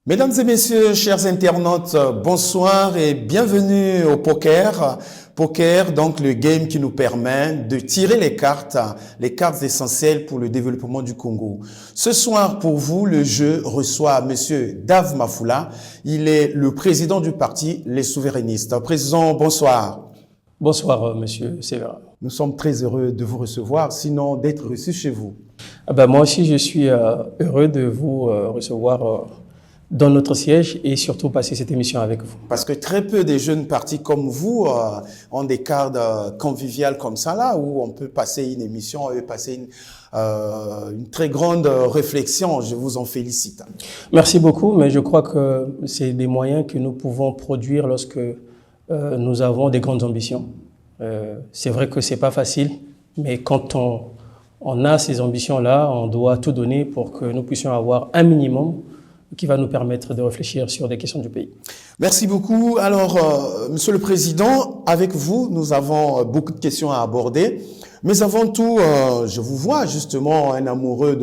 Mesdames et messieurs, chers internautes, bonsoir et bienvenue au poker. Poker, donc le game qui nous permet de tirer les cartes essentielles pour le développement du Congo. Ce soir, pour vous, le jeu reçoit Monsieur Dave Mafoula. Il est le président du parti Les Souverainistes. Président, bonsoir. Bonsoir, Monsieur Séverin. Nous sommes très heureux de vous recevoir, sinon d'être reçu chez vous. Moi aussi, je suis heureux de vous recevoir dans notre siège et surtout passer cette émission avec vous. Parce que très peu de jeunes partis comme vous ont des cadres conviviales comme ça, là, où on peut passer une émission, on peut passer une très grande réflexion. Je vous en félicite. Merci beaucoup, mais je crois que c'est des moyens que nous pouvons produire lorsque nous avons des grandes ambitions. C'est vrai que c'est pas facile, mais quand on a ces ambitions-là, on doit tout donner pour que nous puissions avoir un minimum qui va nous permettre de réfléchir sur des questions du pays. Merci beaucoup. Alors, Monsieur le Président, avec vous, nous avons beaucoup de questions à aborder. Mais avant tout, je vous vois justement un amoureux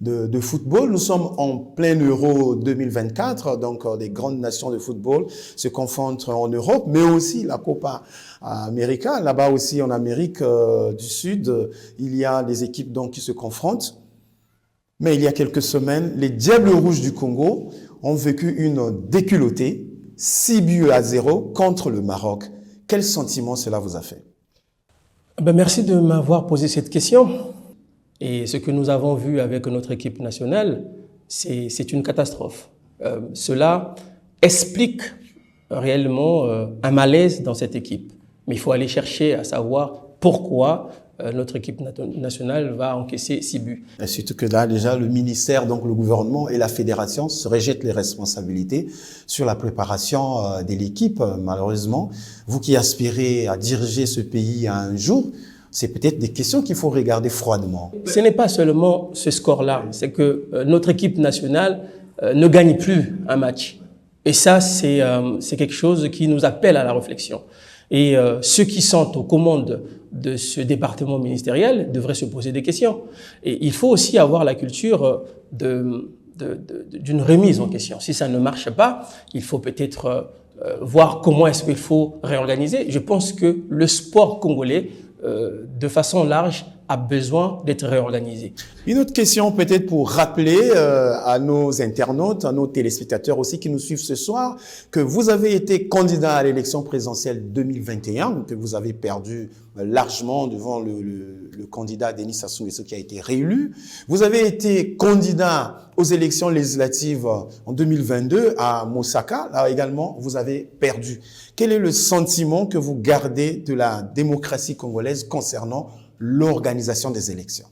de football. Nous sommes en plein Euro 2024, donc des grandes nations de football se confrontent en Europe, mais aussi la Copa América. Là-bas aussi, en Amérique du Sud, il y a des équipes donc qui se confrontent. Mais il y a quelques semaines, les Diables Rouges du Congo ont vécu une déculottée, 6-0 contre le Maroc. Quel sentiment cela vous a fait? Merci de m'avoir posé cette question. Et ce que nous avons vu avec notre équipe nationale, c'est une catastrophe. Cela explique réellement un malaise dans cette équipe. Mais il faut aller chercher à savoir pourquoi notre équipe nationale va encaisser 6 buts. Et surtout que là, déjà, le ministère, donc le gouvernement et la fédération se rejettent les responsabilités sur la préparation de l'équipe. Malheureusement, vous qui aspirez à diriger ce pays un jour, c'est peut-être des questions qu'il faut regarder froidement. Ce n'est pas seulement ce score-là, c'est que notre équipe nationale ne gagne plus un match. Et ça, c'est quelque chose qui nous appelle à la réflexion. Et ceux qui sont aux commandes de ce département ministériel devraient se poser des questions. Et il faut aussi avoir la culture d'une remise en question. Si ça ne marche pas, il faut peut-être voir comment est-ce qu'il faut réorganiser. Je pense que le sport congolais, de façon large, a besoin d'être réorganisé. Une autre question peut-être pour rappeler à nos internautes, à nos téléspectateurs aussi qui nous suivent ce soir, que vous avez été candidat à l'élection présidentielle 2021, que vous avez perdu largement devant le candidat Denis Sassou Nguesso qui a été réélu. Vous avez été candidat aux élections législatives en 2022 à Mosaka. Là également, vous avez perdu. Quel est le sentiment que vous gardez de la démocratie congolaise concernant l'organisation des élections?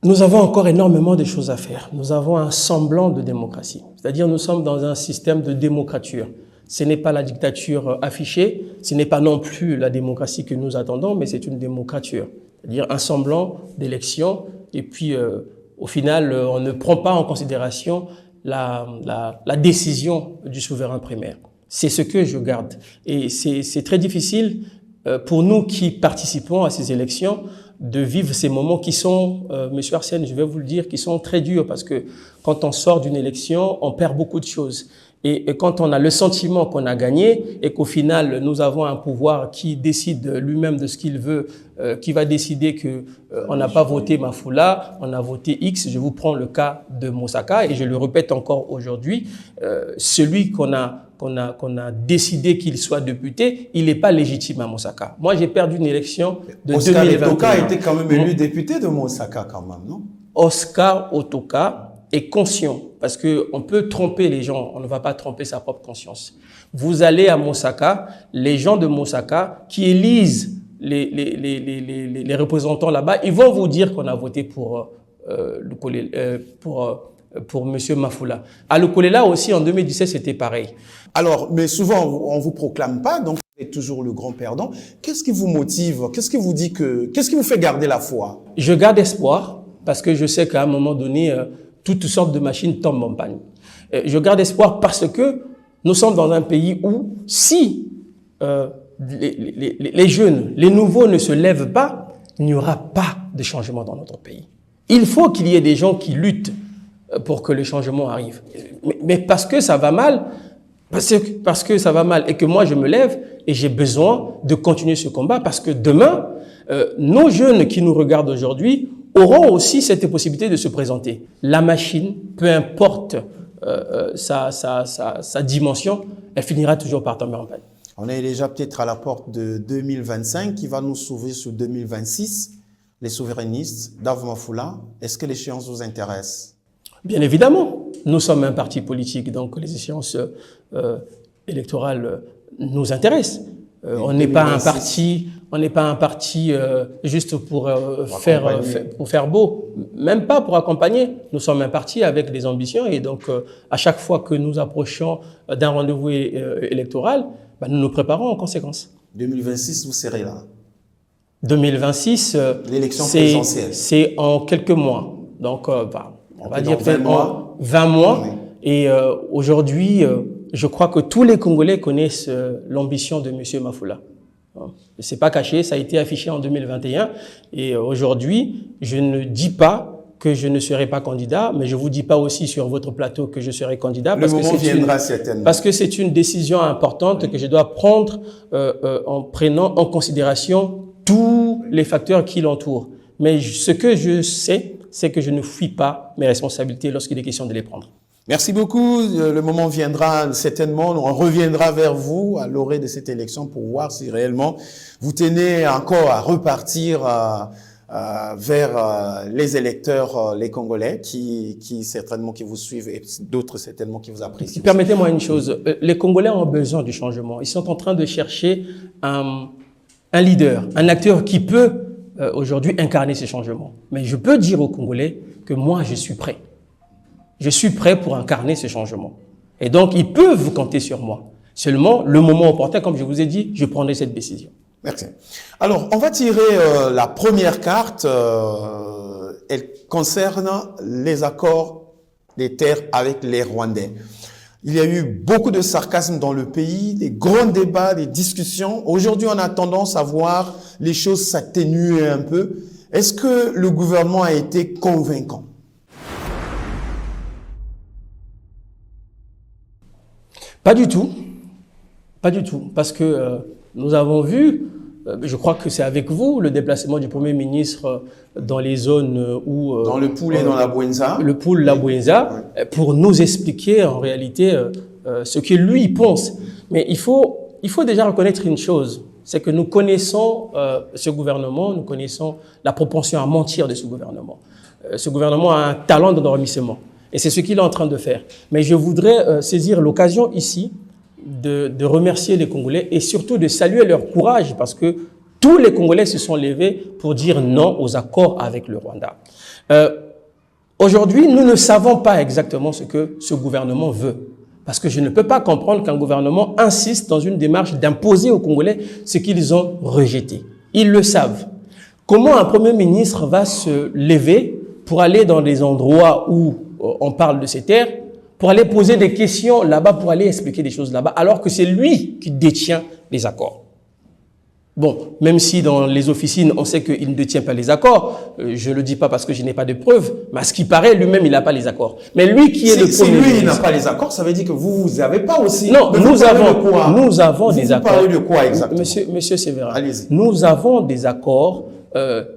Nous avons encore énormément de choses à faire. Nous avons un semblant de démocratie. C'est-à-dire nous sommes dans un système de démocrature. Ce n'est pas la dictature affichée, ce n'est pas non plus la démocratie que nous attendons, mais c'est une démocrature. C'est-à-dire un semblant d'élection et puis au final, on ne prend pas en considération la décision du souverain primaire. C'est ce que je garde. Et c'est très difficile pour nous qui participons à ces élections de vivre ces moments qui sont, Monsieur Arsène, je vais vous le dire, qui sont très durs parce que quand on sort d'une élection, on perd beaucoup de choses. Et quand on a le sentiment qu'on a gagné et qu'au final, nous avons un pouvoir qui décide lui-même de ce qu'il veut, qui va décider que on n'a pas voté Mafoula, on a voté X. Je vous prends le cas de Mosaka et je le répète encore aujourd'hui, celui qu'on a décidé qu'il soit député, il n'est pas légitime à Mosaka. Moi, j'ai perdu une élection de 2021. Oscar Otoka était quand même élu député de Mosaka quand même, non? Oscar Otoka est conscient, parce qu'on peut tromper les gens, on ne va pas tromper sa propre conscience. Vous allez à Mosaka, les gens de Mosaka qui élisent les représentants là-bas, ils vont vous dire qu'on a voté pour Monsieur Mafoula. À Lukolela aussi, en 2017, c'était pareil. Alors, mais souvent, on ne vous proclame pas, donc vous êtes toujours le grand perdant. Qu'est-ce qui vous motive? Qu'est-ce qui vous dit qu'est-ce qui vous fait garder la foi? Je garde espoir, parce que je sais qu'à un moment donné, toutes sortes de machines tombent en panne. Je garde espoir parce que nous sommes dans un pays où si les jeunes, les nouveaux ne se lèvent pas, il n'y aura pas de changement dans notre pays. Il faut qu'il y ait des gens qui luttent pour que le changement arrive. Mais parce que ça va mal, parce que ça va mal et que moi je me lève et j'ai besoin de continuer ce combat parce que demain, nos jeunes qui nous regardent aujourd'hui auront aussi cette possibilité de se présenter. La machine, peu importe sa dimension, elle finira toujours par tomber en panne. On est déjà peut-être à la porte de 2025 qui va nous sauver sur 2026. Les souverainistes, Dave Mafoula, est-ce que l'échéance vous intéresse? Bien évidemment, nous sommes un parti politique, donc les échéances électorales nous intéressent. On n'est pas un parti juste pour faire beau, même pas pour accompagner. Nous sommes un parti avec des ambitions et donc à chaque fois que nous approchons d'un rendez-vous électoral, nous nous préparons en conséquence. 2026, vous serez là. 2026, l'élection présidentielle. C'est en quelques mois. Donc, on va dire peut-être 20 mois. Oui. Et aujourd'hui, je crois que tous les Congolais connaissent l'ambition de M. Mafoula. C'est pas caché, ça a été affiché en 2021. Et aujourd'hui, je ne dis pas que je ne serai pas candidat, mais je vous dis pas aussi sur votre plateau que je serai candidat. Le moment viendra certainement. Parce que c'est une décision importante que je dois prendre en prenant en considération tous les facteurs qui l'entourent. Mais ce que je sais, c'est que je ne fuis pas mes responsabilités lorsqu'il est question de les prendre. Merci beaucoup. Le moment viendra certainement. On reviendra vers vous à l'orée de cette élection pour voir si réellement vous tenez encore à repartir vers les électeurs, les Congolais, qui certainement qui vous suivent et d'autres certainement qui vous apprécient. Permettez-moi une chose. Les Congolais ont besoin du changement. Ils sont en train de chercher un leader, un acteur qui peut aujourd'hui incarner ces changements. Mais je peux dire aux Congolais que moi, je suis prêt. Je suis prêt pour incarner ce changement. Et donc, ils peuvent compter sur moi. Seulement, le moment opportun, comme je vous ai dit, je prendrai cette décision. Merci. Alors, on va tirer la première carte. Elle concerne les accords des terres avec les Rwandais. Il y a eu beaucoup de sarcasme dans le pays, des grands débats, des discussions. Aujourd'hui, on a tendance à voir les choses s'atténuer un peu. Est-ce que le gouvernement a été convaincant? Pas du tout. Pas du tout. Parce que nous avons vu, je crois que c'est avec vous, le déplacement du Premier ministre dans les zones où... dans le Poul et dans la Bouenza. Le Poul, la Bouenza, oui. Pour nous expliquer en réalité ce que lui pense. Mais il faut déjà reconnaître une chose, c'est que nous connaissons ce gouvernement, nous connaissons la propension à mentir de ce gouvernement. Ce gouvernement a un talent d'endormissement. Et c'est ce qu'il est en train de faire. Mais je voudrais saisir l'occasion ici de remercier les Congolais et surtout de saluer leur courage parce que tous les Congolais se sont levés pour dire non aux accords avec le Rwanda. Aujourd'hui, nous ne savons pas exactement ce que ce gouvernement veut. Parce que je ne peux pas comprendre qu'un gouvernement insiste dans une démarche d'imposer aux Congolais ce qu'ils ont rejeté. Ils le savent. Comment un Premier ministre va se lever pour aller dans des endroits où on parle de ces terres, pour aller poser des questions là-bas, pour aller expliquer des choses là-bas, alors que c'est lui qui détient les accords. Bon, même si dans les officines, on sait qu'il ne détient pas les accords, je ne le dis pas parce que je n'ai pas de preuves, mais à ce qui paraît, lui-même, il n'a pas les accords. Mais lui qui est le premier ministre... Si lui, il n'a pas les accords, ça veut dire que vous n'avez pas aussi... Non, nous avons des accords. Vous parlez de quoi exactement? Monsieur Sévérin, allez-y. Nous avons des accords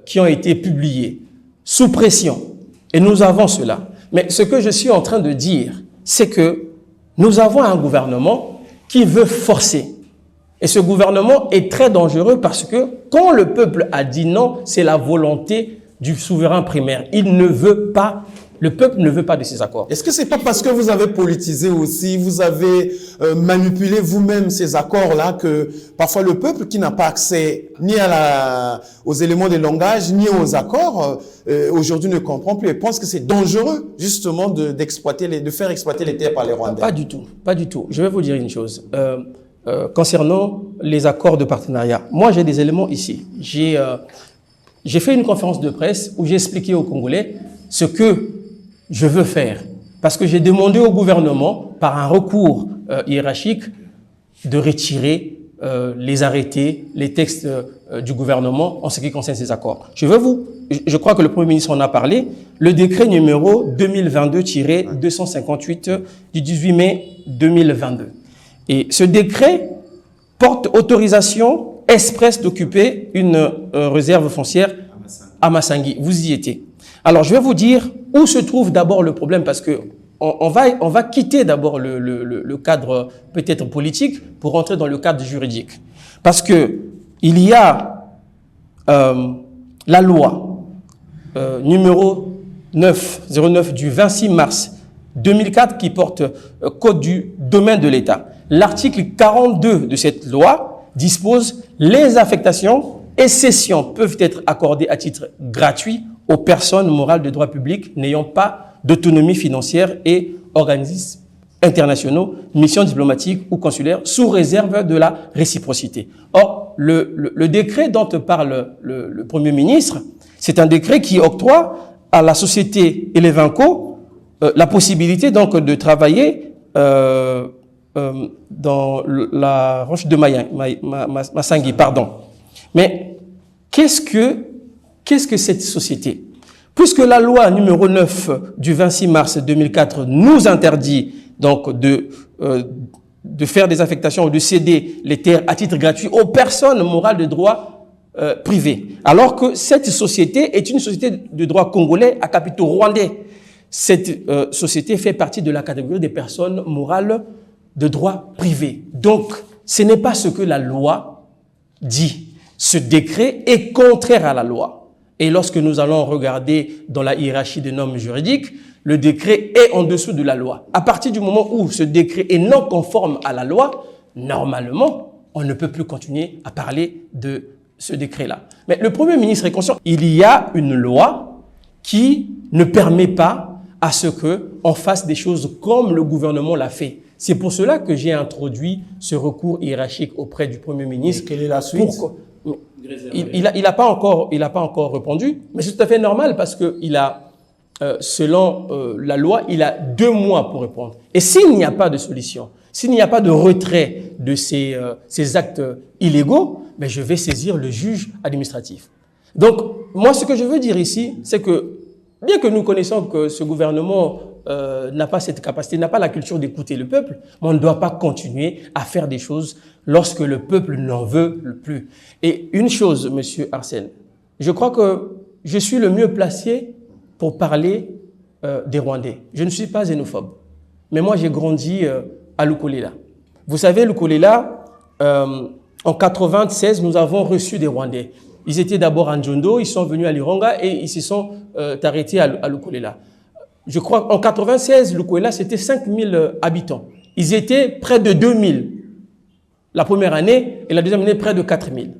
qui ont été publiés sous pression. Et nous avons cela. Mais ce que je suis en train de dire, c'est que nous avons un gouvernement qui veut forcer. Et ce gouvernement est très dangereux parce que quand le peuple a dit non, c'est la volonté du souverain primaire. Il ne veut pas, le peuple ne veut pas de ces accords. Est-ce que c'est pas parce que vous avez politisé aussi, vous avez manipulé vous-même ces accords-là que parfois le peuple qui n'a pas accès ni aux éléments de langage, ni aux accords, aujourd'hui ne comprend plus et pense que c'est dangereux justement de faire exploiter les terres par les Rwandais? Pas du tout, pas du tout. Je vais vous dire une chose. Concernant les accords de partenariat, moi j'ai des éléments ici. J'ai fait une conférence de presse où j'ai expliqué aux Congolais ce que je veux faire. Parce que j'ai demandé au gouvernement, par un recours hiérarchique, de retirer les arrêtés, les textes du gouvernement en ce qui concerne ces accords. Je crois que le Premier ministre en a parlé, le décret numéro 2022-258 du 18 mai 2022. Et ce décret porte autorisation expresse d'occuper une réserve foncière à Massangui. Vous y étiez. Alors, je vais vous dire où se trouve d'abord le problème, parce que on va quitter d'abord le cadre peut-être politique pour rentrer dans le cadre juridique. Parce que il y a la loi numéro 909 du 26 mars 2004 qui porte Code du domaine de l'État. L'article 42 de cette loi dispose les affectations et cessions peuvent être accordées à titre gratuit aux personnes morales de droit public n'ayant pas d'autonomie financière et organismes internationaux, missions diplomatiques ou consulaires, sous réserve de la réciprocité. Or, le décret dont parle le Premier ministre, c'est un décret qui octroie à la société Elevenco la possibilité donc de travailler dans la roche de Massangui, pardon. Mais qu'est-ce que cette société? Puisque la loi numéro 9 du 26 mars 2004 nous interdit donc de faire des affectations ou de céder les terres à titre gratuit aux personnes morales de droit privé, alors que cette société est une société de droit congolais à capitaux rwandais. Cette société fait partie de la catégorie des personnes morales de droit privé. Donc, ce n'est pas ce que la loi dit. Ce décret est contraire à la loi. Et lorsque nous allons regarder dans la hiérarchie des normes juridiques, le décret est en dessous de la loi. À partir du moment où ce décret est non conforme à la loi, normalement, on ne peut plus continuer à parler de ce décret-là. Mais le Premier ministre est conscient. Il y a une loi qui ne permet pas à ce qu'on fasse des choses comme le gouvernement l'a fait. C'est pour cela que j'ai introduit ce recours hiérarchique auprès du Premier ministre. Et quelle est la suite? Il n'a pas encore répondu, mais c'est tout à fait normal parce que selon la loi, il a 2 mois pour répondre. Et s'il n'y a pas de solution, s'il n'y a pas de retrait de ces actes illégaux, ben je vais saisir le juge administratif. Donc, moi, ce que je veux dire ici, c'est que bien que nous connaissons que ce gouvernement n'a pas cette capacité, n'a pas la culture d'écouter le peuple, mais on ne doit pas continuer à faire des choses lorsque le peuple n'en veut plus. Et une chose, Monsieur Arsène, je crois que je suis le mieux placé pour parler des Rwandais. Je ne suis pas xénophobe, mais moi j'ai grandi à Lukolela. Vous savez, Lukolela, en 96, nous avons reçu des Rwandais. Ils étaient d'abord à Njondo, ils sont venus à Lironga et ils se sont arrêtés à Lukolela. Je crois qu'en 96, Lukolela, c'était 5000 habitants. Ils étaient près de 2000 la première année et la deuxième année près de 4000.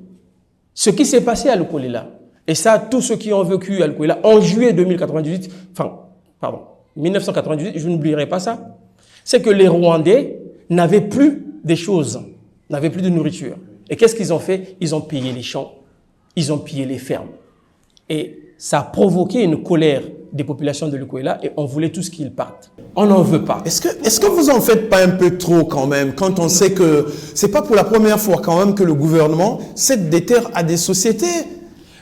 Ce qui s'est passé à Lukolela, et ça, tous ceux qui ont vécu à Lukolela en juillet 1998, je n'oublierai pas ça, c'est que les Rwandais n'avaient plus des choses, n'avaient plus de nourriture. Et qu'est-ce qu'ils ont fait? Ils ont pillé les champs, ils ont pillé les fermes. Et ça a provoqué une colère des populations de Lukolela et on voulait tous qu'ils partent. On n'en veut pas. Est-ce que vous en faites pas un peu trop quand même, quand on sait que c'est pas pour la première fois quand même que le gouvernement cède des terres à des sociétés?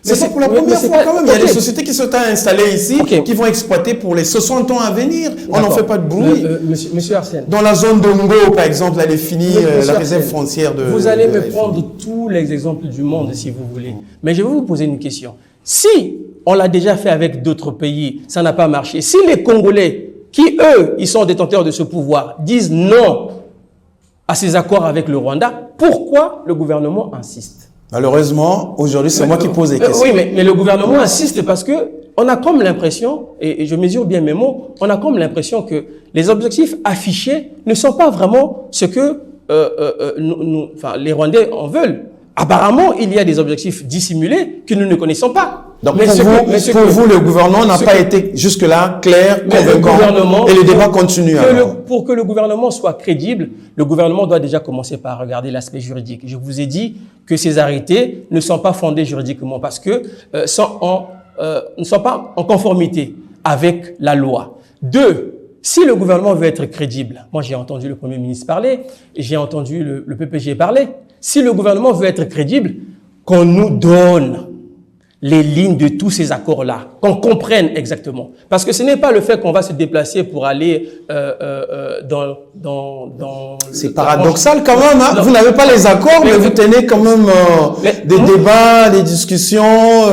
C'est pas pour la première fois quand même. Il y a des sociétés qui sont installées ici, qui vont exploiter pour les 60 ans à venir. On n'en fait pas de bruit. Monsieur Arsène. Dans la zone de Ngo, par exemple, elle est finie, la réserve frontière de... Vous allez me prendre tous les exemples du monde si vous voulez. Mais je vais vous poser une question. Si on l'a déjà fait avec d'autres pays, ça n'a pas marché. Si les Congolais, qui eux, ils sont détenteurs de ce pouvoir, disent non à ces accords avec le Rwanda, pourquoi le gouvernement insiste? Malheureusement, aujourd'hui, c'est moi qui pose des questions. Oui, mais le gouvernement insiste parce que on a comme l'impression, et je mesure bien mes mots, on a comme l'impression que les objectifs affichés ne sont pas vraiment ce que les Rwandais en veulent. Apparemment, il y a des objectifs dissimulés que nous ne connaissons pas. Donc pour vous, le gouvernement n'a pas été jusque-là clair, convaincant, et le débat continue. Pour que le gouvernement soit crédible, le gouvernement doit déjà commencer par regarder l'aspect juridique. Je vous ai dit que ces arrêtés ne sont pas fondés juridiquement parce que ne sont pas en conformité avec la loi. 2, si le gouvernement veut être crédible, moi j'ai entendu le Premier ministre parler, et j'ai entendu le PPG parler, si le gouvernement veut être crédible, qu'on nous donne les lignes de tous ces accords-là, qu'on comprenne exactement. Parce que ce n'est pas le fait qu'on va se déplacer pour aller dans c'est paradoxal quand même, hein? Vous n'avez pas les accords, mais vous tenez quand même des débats, des discussions.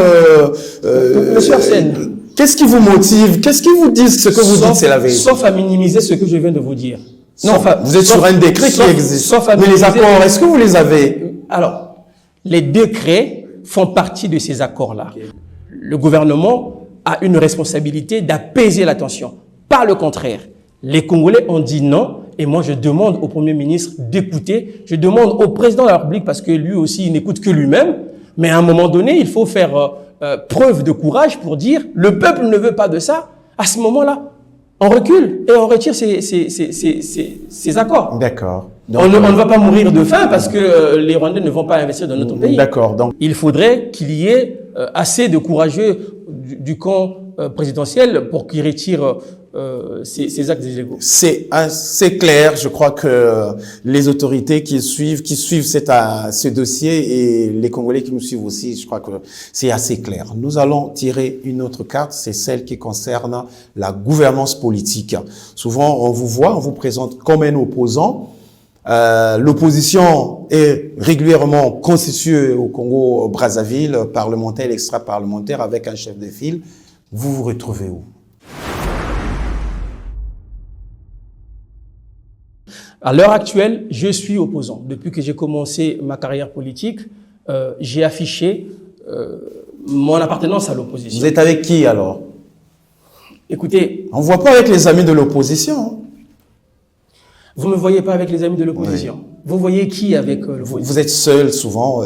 Monsieur Arsène, qu'est-ce qui vous motive? Qu'est-ce qui vous dit ce que vous dites, c'est la vérité? Sauf à minimiser ce que je viens de vous dire. Non, vous êtes sur un décret qui existe. Mais les accords, est-ce que vous les avez? Alors, les décrets font partie de ces accords-là. Okay. Le gouvernement a une responsabilité d'apaiser la tension. Pas le contraire. Les Congolais ont dit non, et moi je demande au Premier ministre d'écouter. Je demande au Président de la République, parce que lui aussi, il n'écoute que lui-même. Mais à un moment donné, il faut faire preuve de courage pour dire le peuple ne veut pas de ça. À ce moment-là, on recule et on retire ces accords. D'accord. On ne va pas mourir de faim parce que les Rwandais ne vont pas investir dans notre pays. D'accord. Donc, il faudrait qu'il y ait assez de courageux du camp présidentiel pour qu'ils retirent ces actes illégaux. C'est assez clair. Je crois que les autorités qui suivent ce dossier et les Congolais qui nous suivent aussi, je crois que c'est assez clair. Nous allons tirer une autre carte, c'est celle qui concerne la gouvernance politique. Souvent, on vous présente comme un opposant. L'opposition est régulièrement constituée au Congo-Brazzaville, parlementaire, extra-parlementaire, avec un chef de file. Vous vous retrouvez où? À l'heure actuelle, je suis opposant. Depuis que j'ai commencé ma carrière politique, j'ai affiché mon appartenance à l'opposition. Vous êtes avec qui alors? Écoutez... On ne voit pas avec les amis de l'opposition. Vous ne me voyez pas avec les amis de l'opposition. Oui. Vous voyez qui avec l'opposition? Vous êtes seul souvent.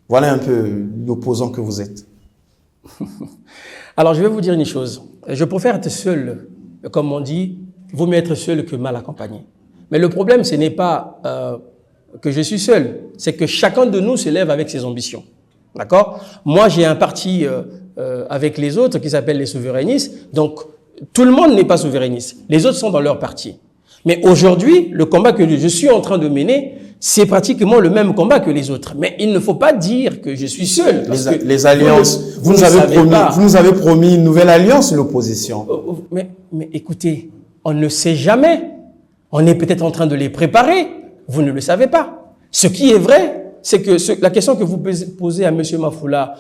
Voilà un peu l'opposant que vous êtes. Alors, je vais vous dire une chose. Je préfère être seul, comme on dit, vaut mieux être seul que mal accompagné. Mais le problème, ce n'est pas que je suis seul, c'est que chacun de nous se lève avec ses ambitions. D'accord? Moi, j'ai un parti avec les autres qui s'appelle les souverainistes. Donc, tout le monde n'est pas souverainiste. Les autres sont dans leur parti. Mais aujourd'hui, le combat que je suis en train de mener, c'est pratiquement le même combat que les autres. Mais il ne faut pas dire que je suis seul. Les alliances, vous nous avez promis une nouvelle alliance, l'opposition. Mais écoutez, on ne sait jamais. On est peut-être en train de les préparer. Vous ne le savez pas. Ce qui est vrai, c'est que la question que vous posez à M. Mafoula,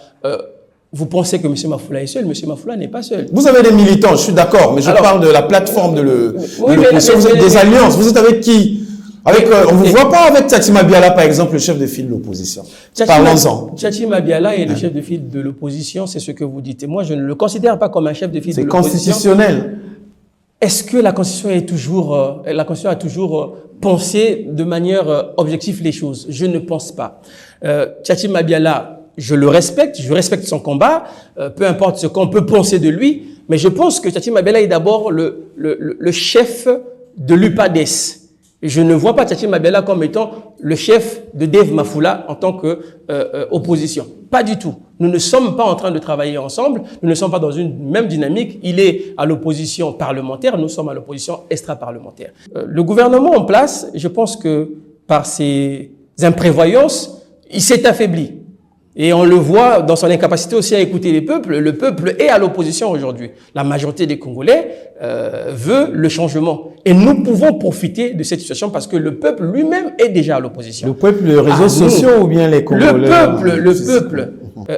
vous pensez que M. Mafoula est seul. M. Mafoula n'est pas seul. Vous avez des militants, je suis d'accord, mais je parle de la plateforme de l'opposition. Vous êtes des alliances. Vous êtes avec qui? On ne vous voit pas avec Tchati Mabiala, par exemple, le chef de file de l'opposition. Parlons-en. Tchati Mabiala est le chef de file de l'opposition, c'est ce que vous dites. Et moi, je ne le considère pas comme un chef de file de l'opposition. C'est constitutionnel. Est-ce que la Constitution a toujours pensé de manière objective les choses? Je ne pense pas. Tchati Mabiala, je le respecte, je respecte son combat, peu importe ce qu'on peut penser de lui, mais je pense que Tchati Mabiala est d'abord le chef de l'UPADES. Je ne vois pas Tchati Mabiala comme étant le chef de Dave Mafoula en tant que opposition. Pas du tout. Nous ne sommes pas en train de travailler ensemble, nous ne sommes pas dans une même dynamique. Il est à l'opposition parlementaire, nous sommes à l'opposition extra-parlementaire. Le gouvernement en place, je pense que par ses imprévoyances, il s'est affaibli. Et on le voit dans son incapacité aussi à écouter les peuples. Le peuple est à l'opposition aujourd'hui. La majorité des Congolais veut le changement. Et nous pouvons profiter de cette situation parce que le peuple lui-même est déjà à l'opposition. Le peuple, les réseaux sociaux ou bien les Congolais? Le peuple.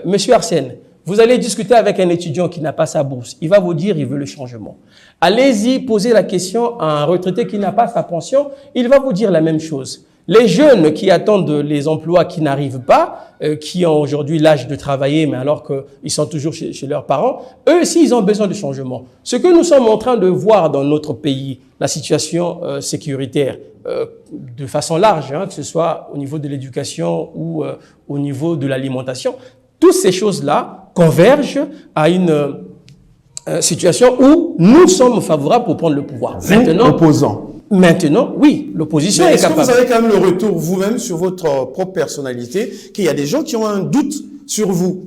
Monsieur Arsène, vous allez discuter avec un étudiant qui n'a pas sa bourse. Il va vous dire il veut le changement. Allez-y, posez la question à un retraité qui n'a pas sa pension. Il va vous dire la même chose. Les jeunes qui attendent les emplois qui n'arrivent pas, qui ont aujourd'hui l'âge de travailler, mais alors qu'ils sont toujours chez leurs parents, eux aussi, ils ont besoin de changement. Ce que nous sommes en train de voir dans notre pays, la situation sécuritaire, de façon large, que ce soit au niveau de l'éducation ou au niveau de l'alimentation, toutes ces choses-là convergent à une situation où nous sommes favorables pour prendre le pouvoir. Maintenant, opposants. Maintenant, oui, l'opposition est capable. Est-ce que vous avez quand même le retour vous-même sur votre propre personnalité, qu'il y a des gens qui ont un doute sur vous?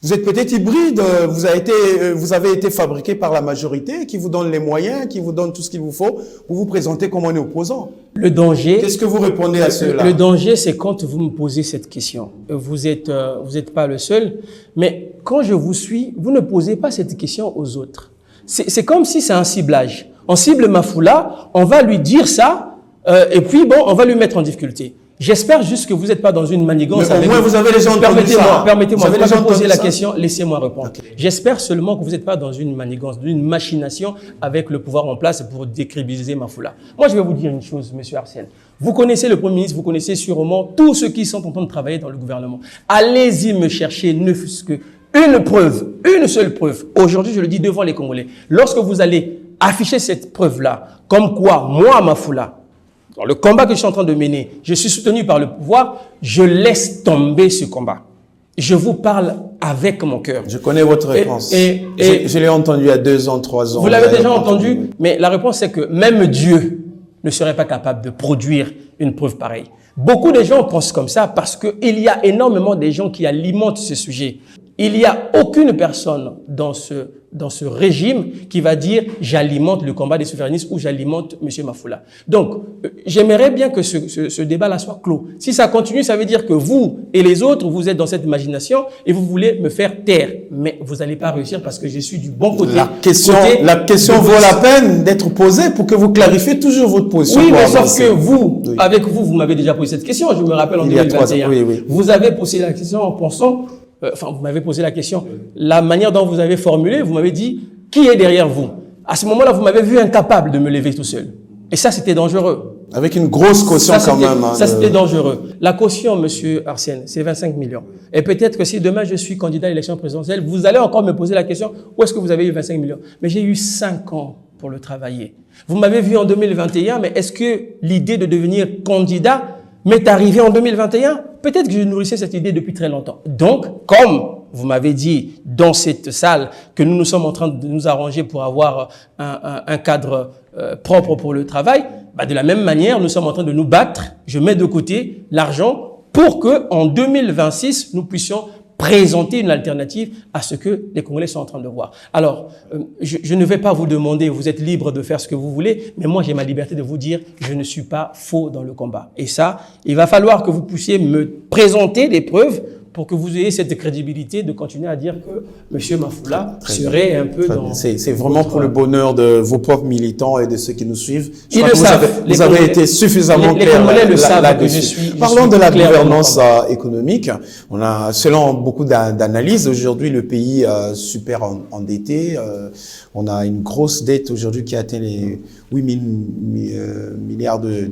Vous êtes peut-être hybride, vous avez été fabriqué par la majorité qui vous donne les moyens, qui vous donne tout ce qu'il vous faut pour vous présenter comme un opposant. Le danger. Qu'est-ce que vous répondez à cela? Le danger, c'est quand vous me posez cette question. Vous êtes pas le seul, mais quand je vous suis, vous ne posez pas cette question aux autres. C'est comme si c'est un ciblage. On cible Mafoula, on va lui dire ça, et puis bon, on va lui mettre en difficulté. J'espère juste que vous n'êtes pas dans une manigance. Mais au moins, vous avez déjà entendu ça. Permettez-moi, vous avez posé la question, laissez-moi répondre. Okay. J'espère seulement que vous n'êtes pas dans une manigance, d'une machination avec le pouvoir en place pour décrédibiliser Mafoula. Moi, je vais vous dire une chose, monsieur Arsène. Vous connaissez le Premier ministre, vous connaissez sûrement tous ceux qui sont en train de travailler dans le gouvernement. Allez-y me chercher, ne fût-ce qu'une preuve, une seule preuve. Aujourd'hui, je le dis devant les Congolais. Lorsque vous allez afficher cette preuve-là, comme quoi, moi, Mafoula, dans le combat que je suis en train de mener, je suis soutenu par le pouvoir, je laisse tomber ce combat. Je vous parle avec mon cœur. Je connais votre réponse. Je l'ai entendu il y a 2 ans, 3 ans. Vous l'avez déjà entendu, mais la réponse c'est que même Dieu ne serait pas capable de produire une preuve pareille. Beaucoup de gens pensent comme ça parce qu'il y a énormément de gens qui alimentent ce sujet. Il n'y a aucune personne dans ce régime qui va dire « j'alimente le combat des souverainistes » ou « j'alimente M. Mafoula ». Donc, j'aimerais bien que ce débat-là soit clos. Si ça continue, ça veut dire que vous et les autres, vous êtes dans cette imagination et vous voulez me faire taire. Mais vous n'allez pas réussir parce que je suis du bon côté. La question vaut la peine d'être posée pour que vous clarifiez toujours votre position. Oui, mais sauf que vous, avec vous m'avez déjà posé cette question. Je me rappelle en 2021. Oui. Vous avez posé la question en pensant... vous m'avez posé la question, la manière dont vous avez formulé, vous m'avez dit, qui est derrière vous? À ce moment-là, vous m'avez vu incapable de me lever tout seul. Et ça, c'était dangereux. Avec une grosse caution quand même. Ça, c'était dangereux. La caution, monsieur Arsène, c'est 25 millions. Et peut-être que si demain je suis candidat à l'élection présidentielle, vous allez encore me poser la question, où est-ce que vous avez eu 25 millions? Mais j'ai eu 5 ans pour le travailler. Vous m'avez vu en 2021, mais est-ce que l'idée de devenir candidat m'est arrivée en 2021? Peut-être que je nourrissais cette idée depuis très longtemps. Donc, comme vous m'avez dit dans cette salle que nous sommes en train de nous arranger pour avoir un cadre propre pour le travail, de la même manière, nous sommes en train de nous battre. Je mets de côté l'argent pour que en 2026, nous puissions présenter une alternative à ce que les Congolais sont en train de voir. Alors, je ne vais pas vous demander, vous êtes libre de faire ce que vous voulez, mais moi j'ai ma liberté de vous dire, je ne suis pas faux dans le combat. Et ça, il va falloir que vous puissiez me présenter des preuves pour que vous ayez cette crédibilité de continuer à dire que M. Mafoula serait un peu dans... C'est vraiment pour le bonheur de vos propres militants et de ceux qui nous suivent. Ils le savent. Vous avez été suffisamment clair. Les Congolais le savent que je suis... Parlons de la gouvernance économique. On a, selon beaucoup d'analyses, aujourd'hui, le pays super endetté. On a une grosse dette aujourd'hui qui atteint les 8 000 milliards de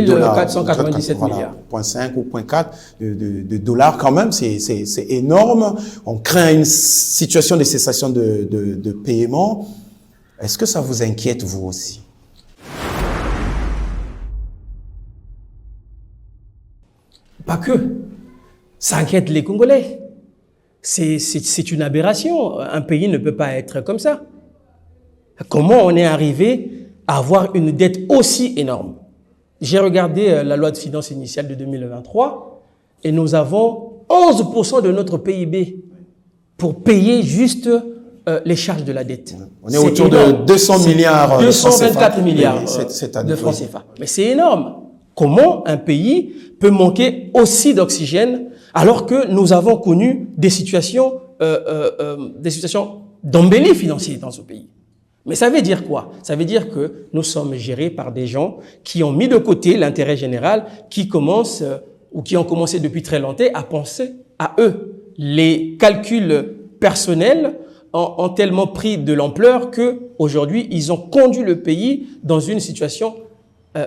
dollars. 497 milliards. 0,5 ou 0,4 de dollars quand même. C'est énorme. On craint une situation de cessation de paiement. Est-ce que ça vous inquiète, vous aussi? Pas que. Ça inquiète les Congolais. C'est une aberration. Un pays ne peut pas être comme ça. Comment on est arrivé à avoir une dette aussi énorme? J'ai regardé la loi de finances initiale de 2023 et nous avons 11% de notre PIB pour payer juste les charges de la dette. On est autour de 200 milliards. 224 milliards de francs CFA. Mais c'est énorme. Comment un pays peut manquer aussi d'oxygène alors que nous avons connu des situations d'embellie financière dans ce pays? Mais ça veut dire quoi? Ça veut dire que nous sommes gérés par des gens qui ont mis de côté l'intérêt général, qui commencent ou qui ont commencé depuis très longtemps à penser à eux. Les calculs personnels ont tellement pris de l'ampleur que aujourd'hui ils ont conduit le pays dans une situation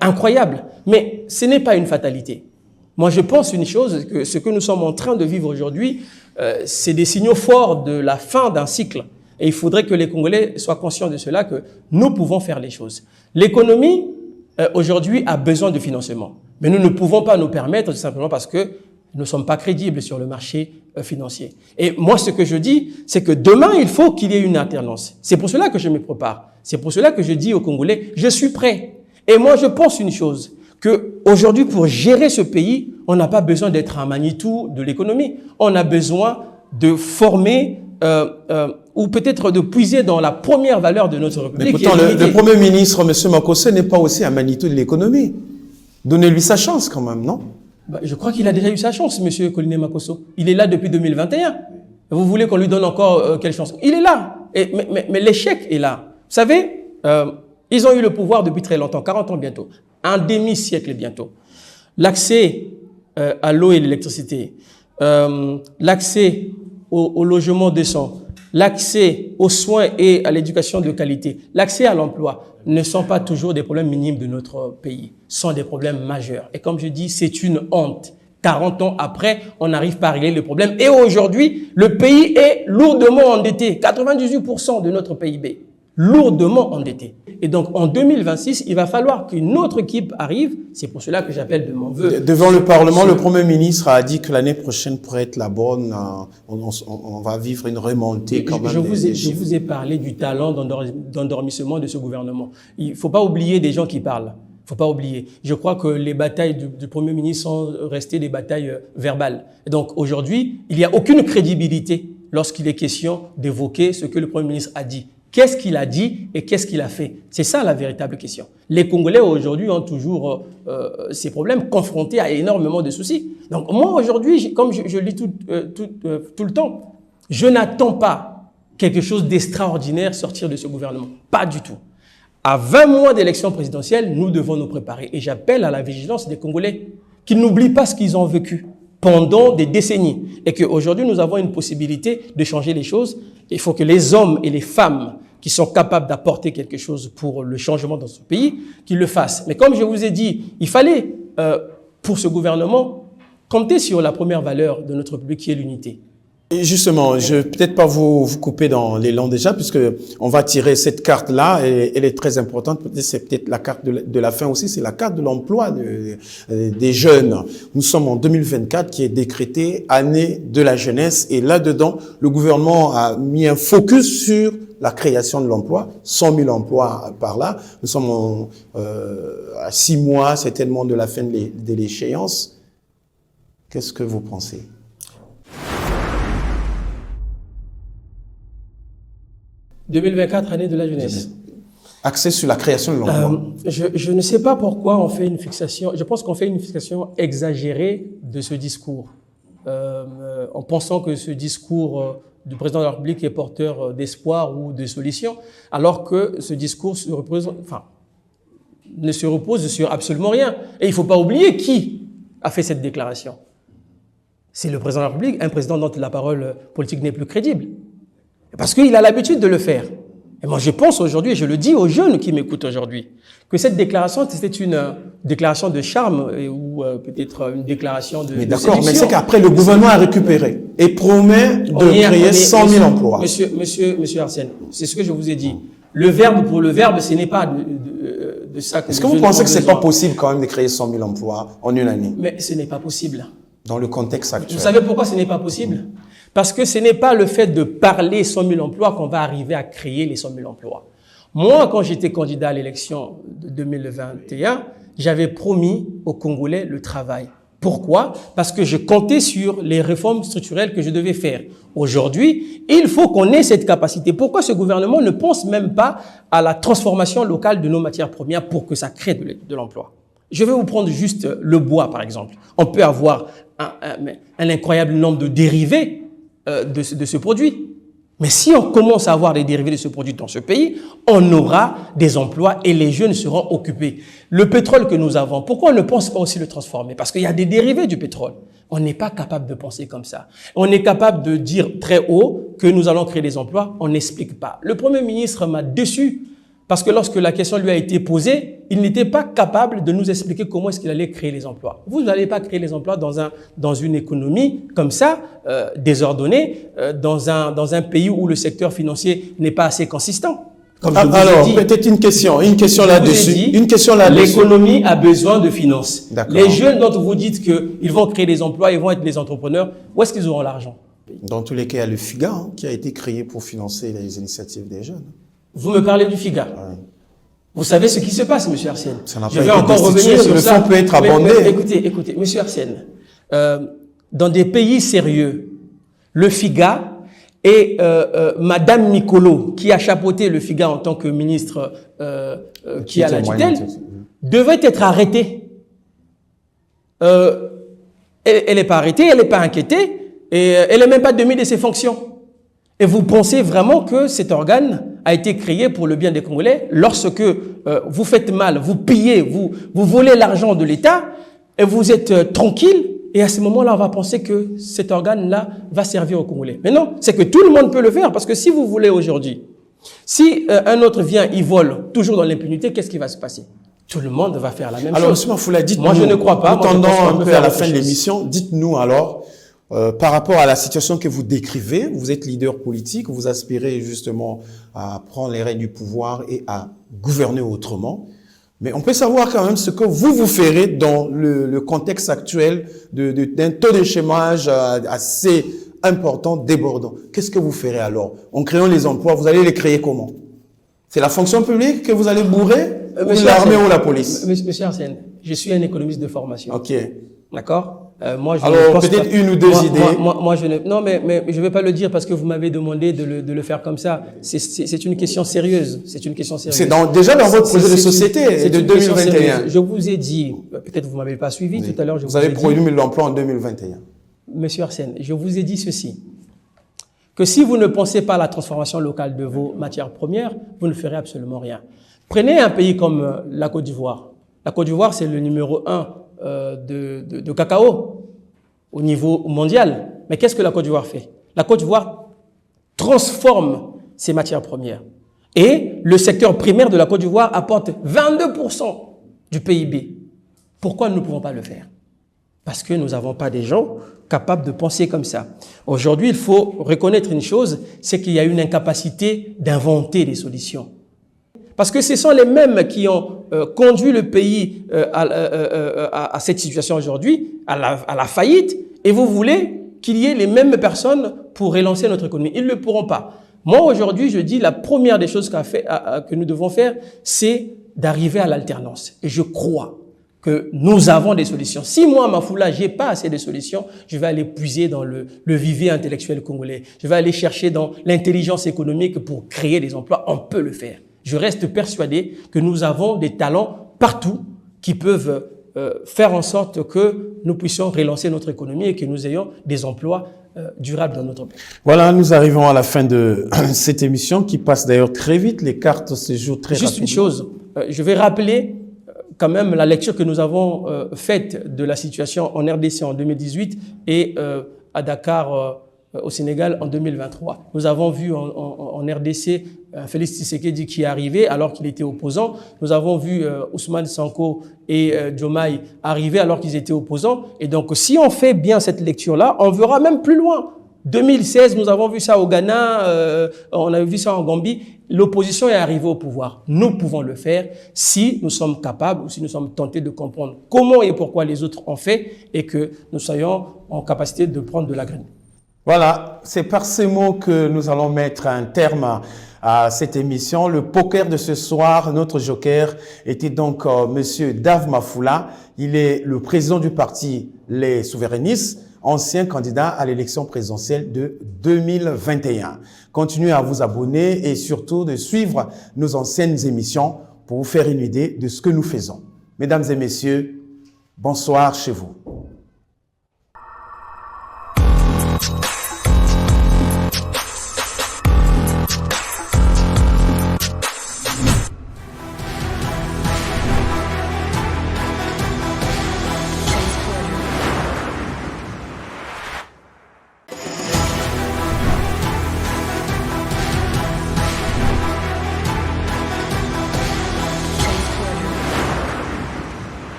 incroyable. Mais ce n'est pas une fatalité. Moi, je pense une chose, que ce que nous sommes en train de vivre aujourd'hui, c'est des signaux forts de la fin d'un cycle. Et il faudrait que les Congolais soient conscients de cela, que nous pouvons faire les choses. L'économie, aujourd'hui, a besoin de financement. Mais nous ne pouvons pas nous permettre, tout simplement parce que nous ne sommes pas crédibles sur le marché financier. Et moi, ce que je dis, c'est que demain, il faut qu'il y ait une alternance. C'est pour cela que je me prépare. C'est pour cela que je dis aux Congolais, je suis prêt. Et moi, je pense une chose, que aujourd'hui, pour gérer ce pays, on n'a pas besoin d'être un Manitou de l'économie. On a besoin de former ou peut-être de puiser dans la première valeur de notre République. Mais pourtant, le Premier ministre, M. Makose, n'est pas aussi un Manitou de l'économie. Donnez-lui sa chance quand même, non? Je crois qu'il a déjà eu sa chance, M. Colline Makosso. Il est là depuis 2021. Vous voulez qu'on lui donne encore quelle chance? Il est là. Mais l'échec est là. Vous savez, ils ont eu le pouvoir depuis très longtemps, 40 ans bientôt, un demi-siècle bientôt. L'accès à l'eau et l'électricité, l'accès au logement décent, l'accès aux soins et à l'éducation de qualité, l'accès à l'emploi ne sont pas toujours des problèmes minimes de notre pays, sont des problèmes majeurs. Et comme je dis, c'est une honte. 40 ans après, on n'arrive pas à régler le problème. Et aujourd'hui, le pays est lourdement endetté. 98% de notre PIB, lourdement endetté. Et donc, en 2026, il va falloir qu'une autre équipe arrive. C'est pour cela que j'appelle de mon vœu. Devant le Parlement, le Premier ministre a dit que l'année prochaine pourrait être la bonne. On va vivre une remontée quand même. Je vous ai parlé du talent d'endormissement de ce gouvernement. Il ne faut pas oublier des gens qui parlent. Il ne faut pas oublier. Je crois que les batailles du Premier ministre sont restées des batailles verbales. Et donc, aujourd'hui, il n'y a aucune crédibilité lorsqu'il est question d'évoquer ce que le Premier ministre a dit. Qu'est-ce qu'il a dit et qu'est-ce qu'il a fait? C'est ça la véritable question. Les Congolais aujourd'hui ont toujours ces problèmes, confrontés à énormément de soucis. Donc moi aujourd'hui, comme je lis tout le temps, je n'attends pas quelque chose d'extraordinaire sortir de ce gouvernement. Pas du tout. À 20 mois d'élection présidentielle, nous devons nous préparer. Et j'appelle à la vigilance des Congolais qu'ils n'oublient pas ce qu'ils ont vécu pendant des décennies et qu'aujourd'hui nous avons une possibilité de changer les choses. Il faut que les hommes et les femmes qui sont capables d'apporter quelque chose pour le changement dans ce pays, qu'ils le fassent. Mais comme je vous ai dit, il fallait, pour ce gouvernement, compter sur la première valeur de notre République qui est l'unité. Et justement, je vais peut-être pas vous couper dans l'élan déjà, puisque on va tirer cette carte-là, et elle est très importante. C'est peut-être la carte de la fin aussi, c'est la carte de l'emploi des jeunes. Nous sommes en 2024, qui est décrétée année de la jeunesse, et là-dedans, le gouvernement a mis un focus sur la création de l'emploi, 100 000 emplois par là. Nous sommes à 6 mois, certainement, de la fin de l'échéance. Qu'est-ce que vous pensez? « 2024, année de la jeunesse ». Axé sur la création de l'emploi. Je ne sais pas pourquoi on fait une fixation. Je pense qu'on fait une fixation exagérée de ce discours, en pensant que ce discours du président de la République est porteur d'espoir ou de solution, alors que ce discours ne se repose sur absolument rien. Et il ne faut pas oublier qui a fait cette déclaration. C'est le président de la République, un président dont la parole politique n'est plus crédible. Parce qu'il a l'habitude de le faire. Et moi, je pense aujourd'hui, et je le dis aux jeunes qui m'écoutent aujourd'hui, que cette déclaration, c'était une déclaration de charme ou peut-être une déclaration de d'accord, mais c'est qu'après, le gouvernement a récupéré et promet de créer 100 000 emplois. Monsieur Arsène, c'est ce que je vous ai dit. Le verbe pour le verbe, ce n'est pas de ça que... Est-ce que vous pensez que c'est pas possible quand même de créer 100 000 emplois en une année? Mais ce n'est pas possible. Dans le contexte actuel. Vous savez pourquoi ce n'est pas possible? Parce que ce n'est pas le fait de parler 100 000 emplois qu'on va arriver à créer les 100 000 emplois. Moi, quand j'étais candidat à l'élection de 2021, j'avais promis aux Congolais le travail. Pourquoi? Parce que je comptais sur les réformes structurelles que je devais faire. Aujourd'hui, il faut qu'on ait cette capacité. Pourquoi ce gouvernement ne pense même pas à la transformation locale de nos matières premières pour que ça crée de l'emploi? Je vais vous prendre juste le bois, par exemple. On peut avoir un incroyable nombre de dérivés de ce produit. Mais si on commence à avoir des dérivés de ce produit dans ce pays, on aura des emplois et les jeunes seront occupés. Le pétrole que nous avons, pourquoi on ne pense pas aussi le transformer? Parce qu'il y a des dérivés du pétrole. On n'est pas capable de penser comme ça. On est capable de dire très haut que nous allons créer des emplois, on n'explique pas. Le Premier ministre m'a déçu parce que lorsque la question lui a été posée, il n'était pas capable de nous expliquer comment est-ce qu'il allait créer les emplois. Vous n'allez pas créer les emplois dans une économie comme ça, désordonnée, dans un pays où le secteur financier n'est pas assez consistant. Alors, peut-être une question là-dessus. L'économie a besoin de finances. Les jeunes dont vous dites qu'ils vont créer des emplois, ils vont être des entrepreneurs, où est-ce qu'ils auront l'argent? Dans tous les cas, il y a le FIGA qui a été créé pour financer les initiatives des jeunes. Vous me parlez du FIGA. Ouais. Vous savez ce qui se passe, M. Arsène. Je vais encore revenir sur ça. Le fonds peut être abondé. Écoutez, M. Arsène. Dans des pays sérieux, le FIGA et Madame Mikolo, qui a chapeauté le FIGA en tant que ministre qui a la tutelle, devait être arrêtée. Elle n'est pas arrêtée, elle n'est pas inquiétée, et elle n'est même pas démise de ses fonctions. Et vous pensez vraiment que cet organe a été créé pour le bien des Congolais lorsque vous faites mal, vous pillez, vous volez l'argent de l'État, et vous êtes tranquille, et à ce moment-là, on va penser que cet organe-là va servir aux Congolais. Mais non, c'est que tout le monde peut le faire, parce que si vous voulez aujourd'hui, si un autre vient, il vole, toujours dans l'impunité, qu'est-ce qui va se passer? Tout le monde va faire la même chose. Alors, M. Mafoula, dites-nous, moi je ne crois pas. Nous tendons un peu à la fin de l'émission, dites-nous alors, par rapport à la situation que vous décrivez, vous êtes leader politique, vous aspirez justement à prendre les rênes du pouvoir et à gouverner autrement. Mais on peut savoir quand même ce que vous ferez dans le contexte actuel d'un taux de chômage assez important, débordant. Qu'est-ce que vous ferez alors? En créant les emplois, vous allez les créer comment? C'est la fonction publique que vous allez bourrer? Ou l'armée ou la police? Monsieur Arsène, je suis un économiste de formation. Ok. D'accord? Moi, je alors, peut-être une ou deux idées. Moi, je ne, non, mais je ne vais pas le dire parce que vous m'avez demandé de le faire comme ça. C'est une question sérieuse. C'est une question sérieuse. C'est déjà dans votre projet de société de 2021. Je vous ai dit, peut-être vous ne m'avez pas suivi tout à l'heure. Vous avez produit l'emploi en 2021. Monsieur Arsène, je vous ai dit ceci. Que si vous ne pensez pas à la transformation locale de vos matières premières, vous ne ferez absolument rien. Prenez un pays comme la Côte d'Ivoire. La Côte d'Ivoire, c'est le numéro 1 de cacao au niveau mondial. Mais qu'est-ce que la Côte d'Ivoire fait? La Côte d'Ivoire transforme ses matières premières. Et le secteur primaire de la Côte d'Ivoire apporte 22% du PIB. Pourquoi nous ne pouvons pas le faire? Parce que nous n'avons pas des gens capables de penser comme ça. Aujourd'hui, il faut reconnaître une chose, c'est qu'il y a une incapacité d'inventer des solutions. Parce que ce sont les mêmes qui ont conduit le pays à cette situation aujourd'hui, à la faillite, et vous voulez qu'il y ait les mêmes personnes pour relancer notre économie. Ils ne le pourront pas. Moi, aujourd'hui, je dis la première des choses que nous devons faire, c'est d'arriver à l'alternance. Et je crois que nous avons des solutions. Si moi, Mafoula, j'ai pas assez de solutions, je vais aller puiser dans le vivier intellectuel congolais. Je vais aller chercher dans l'intelligence économique pour créer des emplois. On peut le faire. Je reste persuadé que nous avons des talents partout qui peuvent faire en sorte que nous puissions relancer notre économie et que nous ayons des emplois durables dans notre pays. Voilà, nous arrivons à la fin de cette émission qui passe d'ailleurs très vite. Les cartes se jouent très rapidement. Juste une chose, je vais rappeler quand même la lecture que nous avons faite de la situation en RDC en 2018 et à Dakar au Sénégal en 2023. Nous avons vu en RDC Félix Tshisekedi qui est arrivé alors qu'il était opposant. Nous avons vu Ousmane Sonko et Diomaye arriver alors qu'ils étaient opposants. Et donc, si on fait bien cette lecture-là, on verra même plus loin. 2016, nous avons vu ça au Ghana, on a vu ça en Gambie. L'opposition est arrivée au pouvoir. Nous pouvons le faire si nous sommes capables ou si nous sommes tentés de comprendre comment et pourquoi les autres ont fait et que nous soyons en capacité de prendre de la graine. Voilà, c'est par ces mots que nous allons mettre un terme à cette émission. Le poker de ce soir, notre joker, était donc Monsieur Dave Mafoula. Il est le président du parti Les Souverainistes, ancien candidat à l'élection présidentielle de 2021. Continuez à vous abonner et surtout de suivre nos anciennes émissions pour vous faire une idée de ce que nous faisons. Mesdames et messieurs, bonsoir chez vous.